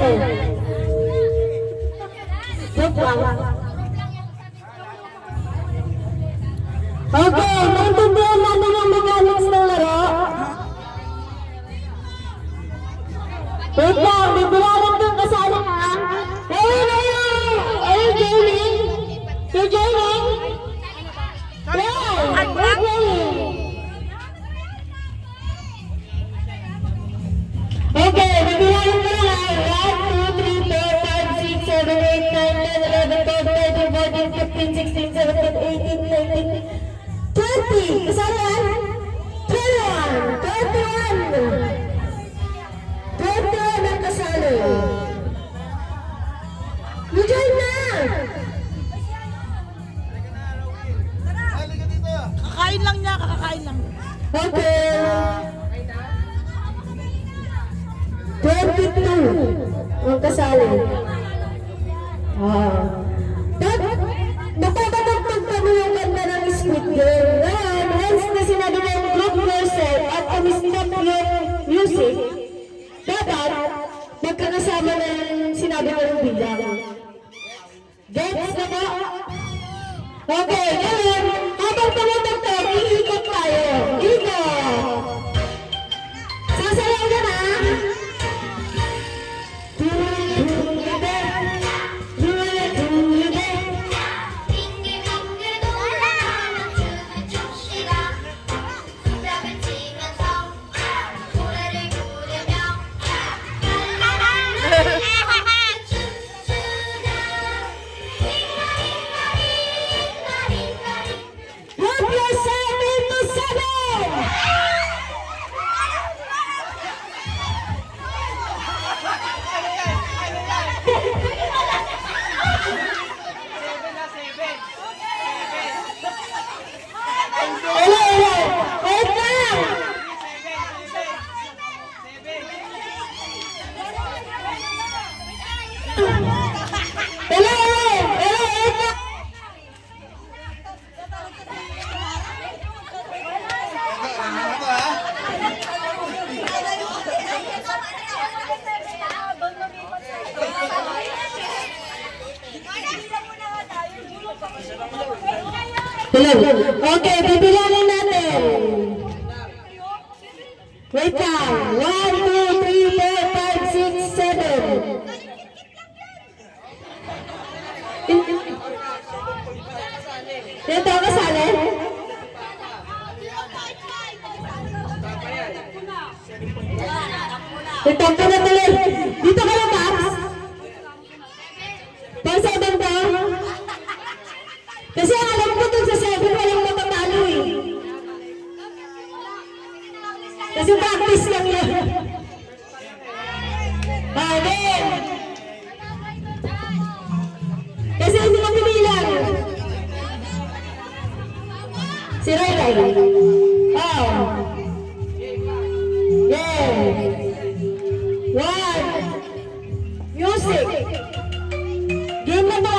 Joke lang. Okay, naintindihan natin yung mechanics ng laro. Wait lang, bibilangan kang kasali ha. Hey, are you joining? You're joining? Yeah, we're joining. Okay, bibilangan ko na lang. 1, 2, 3, 4, 5, 6, 7, 8, 9, 10, 11, 12, 13, 14, 15, 16, 17, 18, 19, 20! Kasama yan? 21! 21! 21 ang kasali. You-join na! Kakain lang niya, kakakain lang. Okay. 22 ang kasali. Nakakatagpag pa mo yung ganda ng Squid Game. Ngayon, hence na sinabi mo yung group yourself at umistop yung music, dapat magkakasama na yung sinabi mo yung bilang. Gets na ba? Okay, ngayon, habang tumatagtag, iikot tayo. Ikot! Sasayaw na na! Okay, bibilangin natin. Wait lang. 1, 2, 3, 4, 5, 6, 7. Dito kasali? Dito ka na tuloy. Dito ka na, Max. Pang 7 ba? Kasi alam ko dun sa 7 walang matatalo eh. Kasi practice lang yun. Amen! Kasi hindi ka pinilang. Si Ray Ray. Oh. Yeah. 1. Music. Game na ba?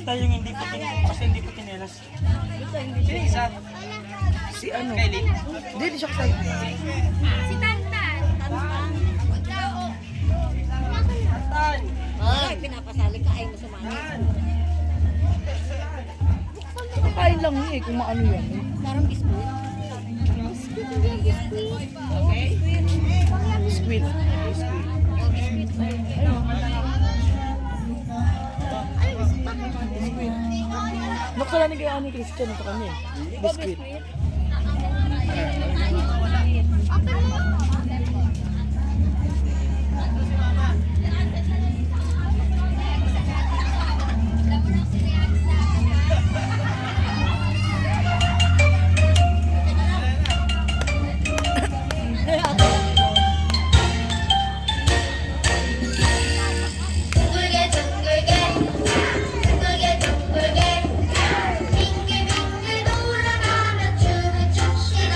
Basta yung hindi ko basta hindi ko tinelas. Sino isa? Si ano? Kylie. Hindi siya kasali. Si Tantan. Tan! Ay, pinapasali ka ay masumali. Kakain lang niya eh, kung maano yan. Parang biskuit. Biskuit, hindi biskuit. Okay. Squid. Nakasala ni kaya ni Christian sa kanya eh. Biscuit. 둥글게 둥글게 둥글게 둥글게 빙글빙글 돌아가며 춤을 춥시다.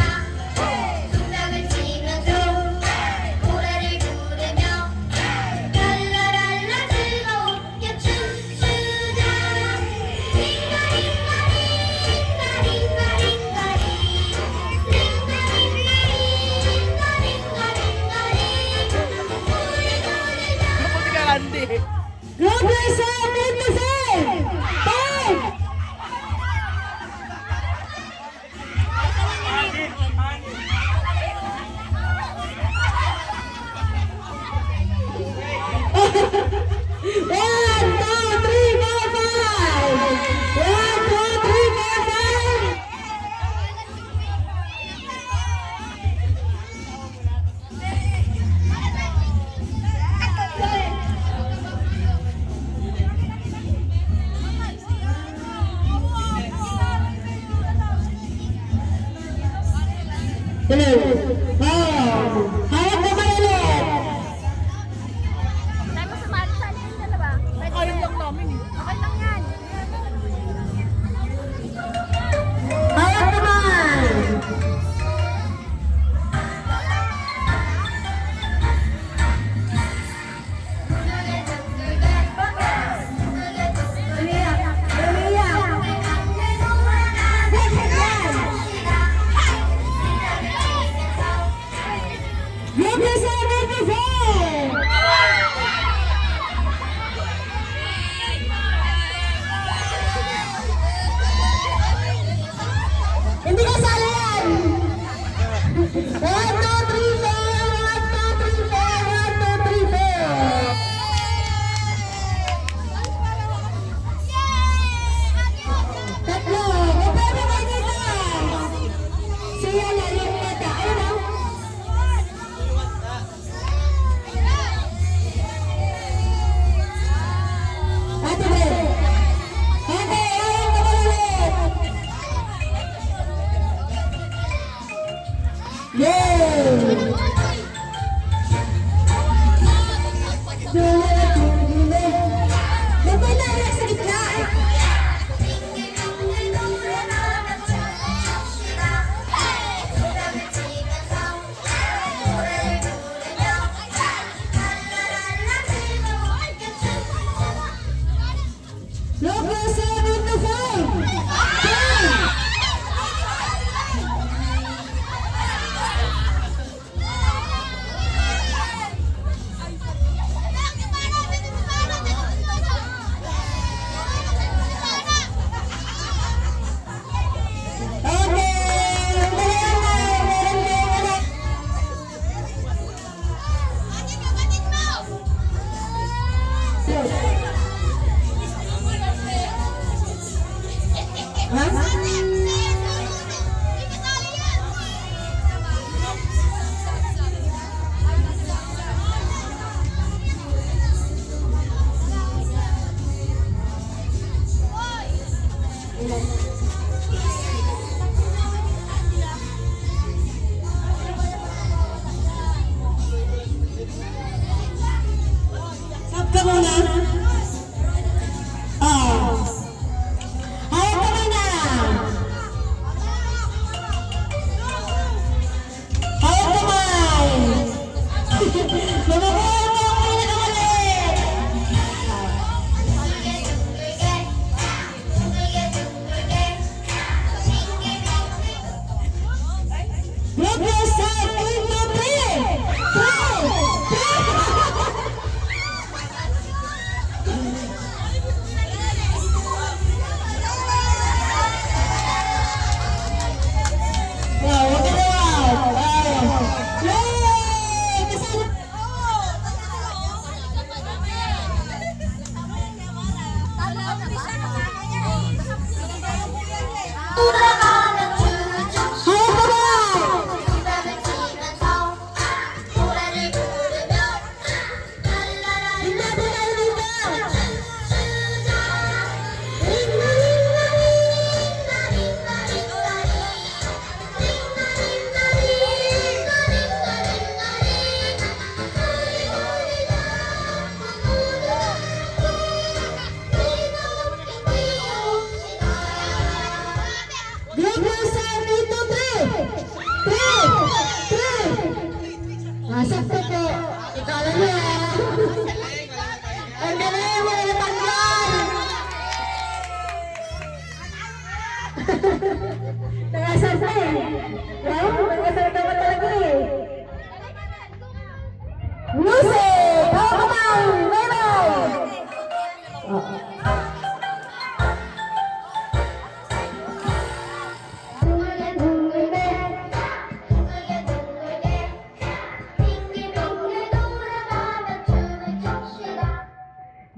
손뼉을 치면서 노래를 부르며 랄라랄라 즐겁게 춤추자. Kapag ka kandi. Group yourself in the same! Five! One, two, three, four, five! One, two, three, four, five! Tuloy. Hawak kamay ulit. Tayo masumali sa alin yung dalawa. Kakain lang namin eh. Okay lang yan. Hawak kamay. Group yourself in the same! Hindi ka sala yan! 1, 2, 3, 4! 1, 2, 3, 4! 1, 2, 3, 4! Tatlo! Magpapagay kayo dito! Siya lang yung mata. Ayun o! Ate Bel! Ate! Ayaw ka ba ulit? Yay! Dule! Labay na rin sa gitna! Look yourself in the frame! Group yourself into 3. Sakto po. Ikala niya. Ang galing mo na tanggal. Nangasal na eh. Wow, nangasal ka ba talaga eh. Music! How about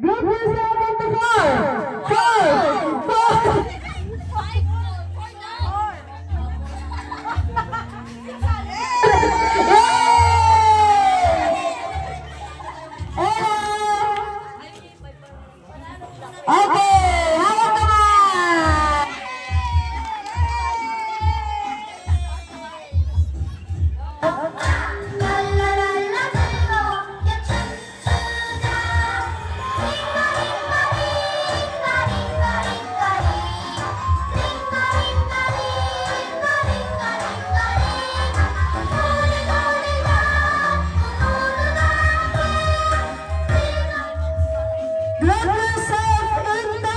Group yourself into 4. Okay, hawak naman! Group yourself into 3.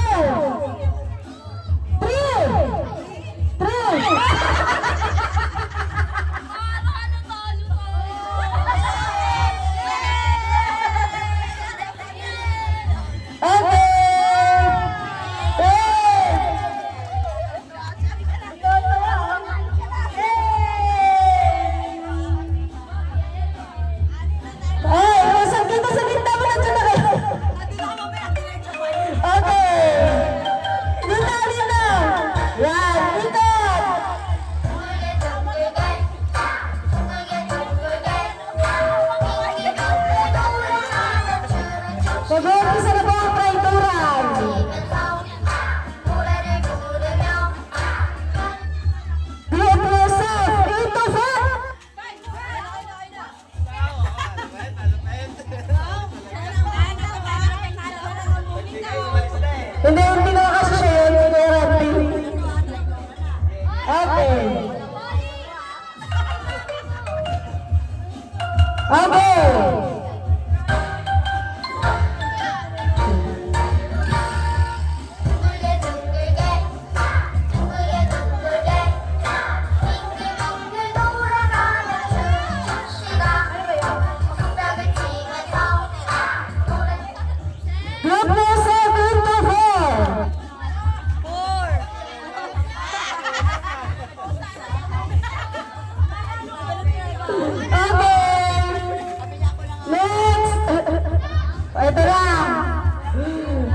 Mag-uumpisa na po ang traituran. Group yourself into 5. Hindi na kasi siya yun. Okay. Okay. Group yourself into 4. Ito na!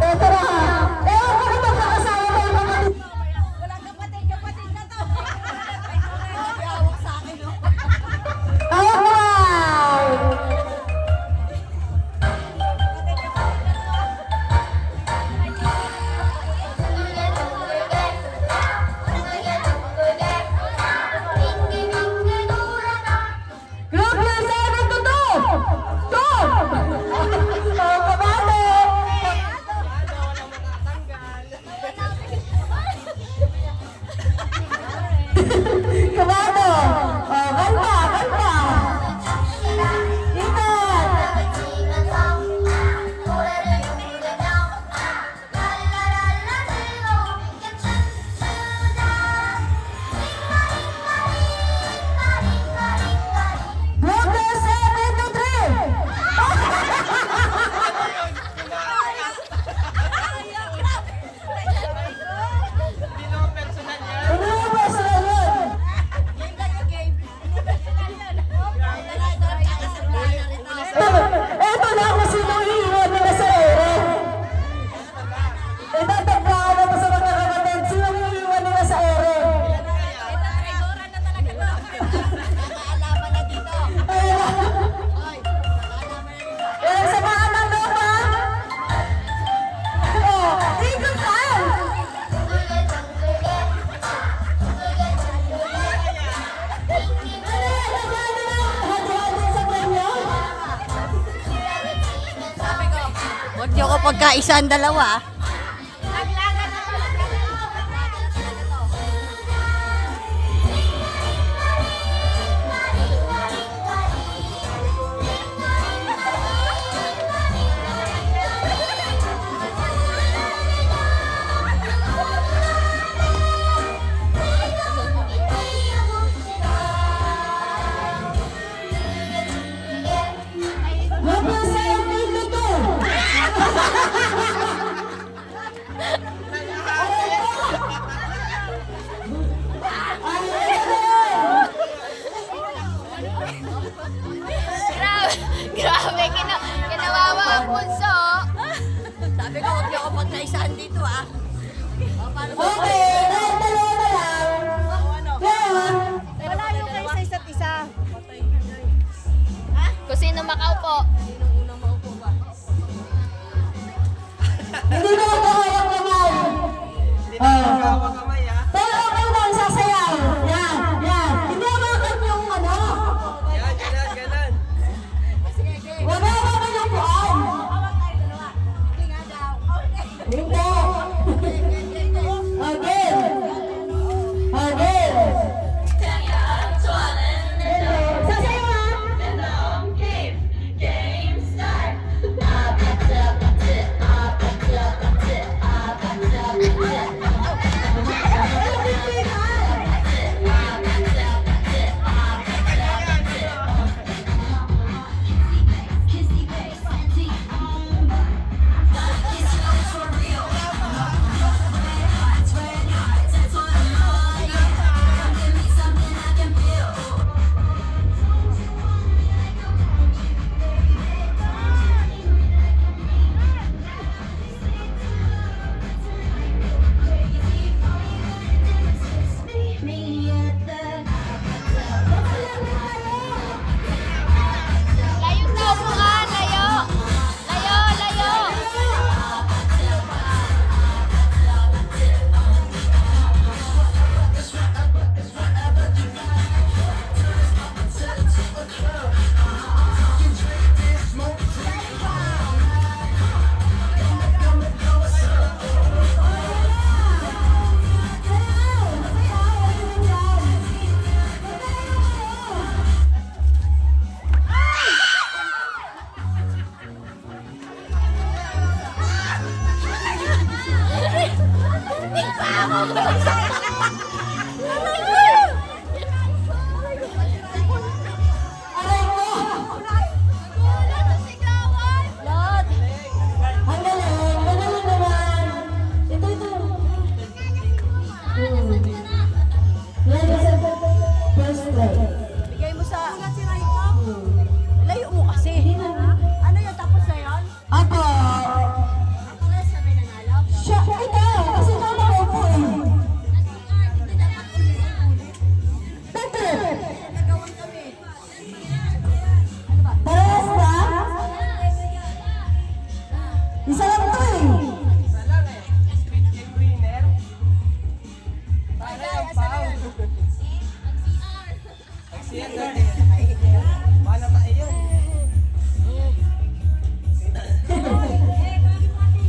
Ito na! Ewan ko kung magkakasama ko yung mga... Walang kapatid na to. Hawak sa akin, no? Alright! Group yourself into 2! 2! Kabado! Kabado! Kanta! Kanta! Ingat! Group yourself into 3! Hindi mo personal yun! Eto na kung sino iiwan nila sa ere. Itatagpaan na mo sa mga kapatid. Sino iiwan nila sa ere? Ayun, sa mga tanong ba? Ikot ka! Hati-hati sa kanya. Huwag niyo ko pagkaisa ang dalawa. Macau po.